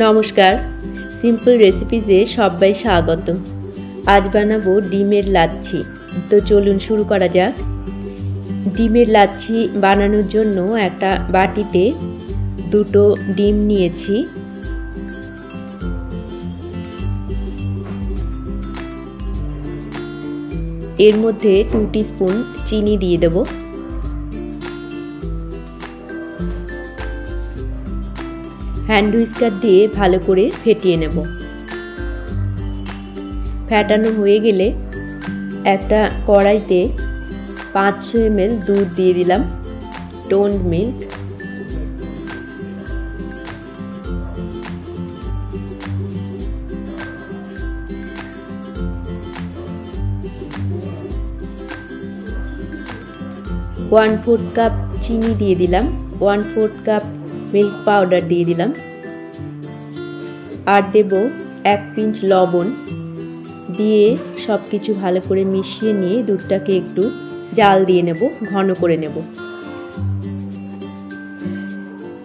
নমস্কার, সিম্পল রেসিপিজে সবাই স্বাগত। আজ বানাবো ডিমের লাচ্ছি। তো চলুন শুরু করা যাক। ডিমের লাচ্ছি বানানোর জন্য একটা বাটিতে দুটো ডিম নিয়েছি। এর মধ্যে 2 টিস্পুন চিনি দিয়ে দেব। হ্যান্ড হুইস্কার দিয়ে ভালো করে ফেটিয়ে নেব। ফেটানো হয়ে গেলে একটা কড়াইতে 500 ml দুধ দিয়ে দিলাম, টোন্ড মিল্ক। ওয়ান 4 কাপ চিনি দিয়ে দিলাম, 1/4 কাপ মিল্ক পাউডার দিয়ে দিলাম, আর দেব 1 পিঞ্চ লবণ দিয়ে সব কিছু ভালো করে মিশিয়ে নিয়ে দুধটাকে একটু জাল দিয়ে নেব, ঘন করে নেব।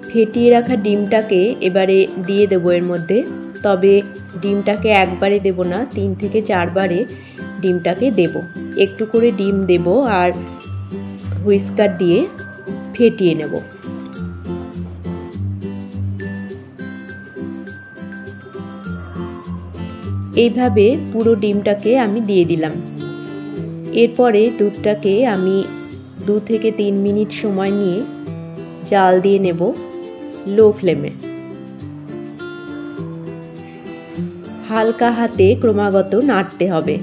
ফেটিয়ে রাখা ডিমটাকে এবারে দিয়ে দেব এর মধ্যে, তবে ডিমটাকে একবারে দেব না, 3 থেকে 4 বারে ডিমটাকে দেব। একটু করে ডিম দেব আর হুইস্কার দিয়ে ফেটিয়ে নেব। এইভাবে পুরো ডিমটাকে আমি দিয়ে দিলাম। এরপরে দুধটাকে আমি 2 থেকে 3 মিনিট সময় নিয়ে জাল দিয়ে নেব লো ফ্লেমে। হালকা হাতে ক্রমাগত নাড়তে হবে।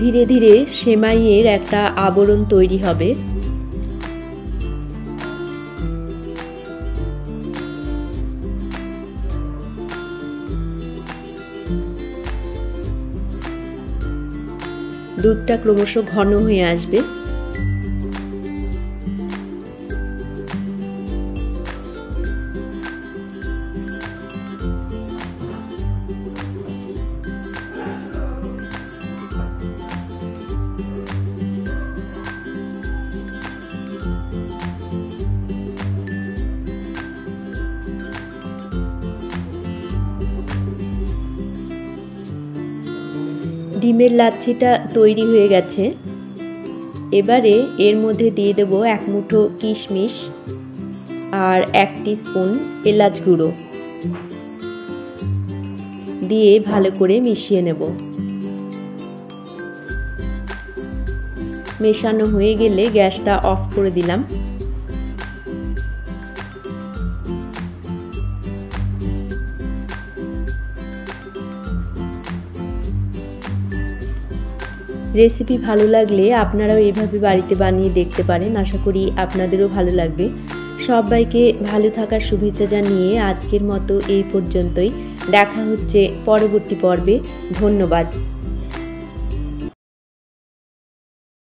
ধীরে ধীরে সেমাইয়ের একটা আবরণ তৈরি হবে। দুধটা ক্রমশ ঘন হয়ে আসবে। ডিমের লাচ্ছিটা তৈরি হয়ে গেছে। এবারে এর মধ্যে দিয়ে দেব 1 মুঠো কিশমিশ আর 1 টিস্পুন এলাচ গুঁড়ো দিয়ে ভালো করে মিশিয়ে নেব। মেশানো হয়ে গেলে গ্যাসটা অফ করে দিলাম। রেসিপি ভালো লাগলে আপনারাও এইভাবে বাড়িতে বানিয়ে দেখতে পারেন। আশা করি আপনাদেরও ভালো লাগবে। সবাইকে ভালো থাকার শুভেচ্ছা জানিয়ে আজকের মতো এই পর্যন্তই। দেখা হচ্ছে পরবর্তী পর্বে। ধন্যবাদ।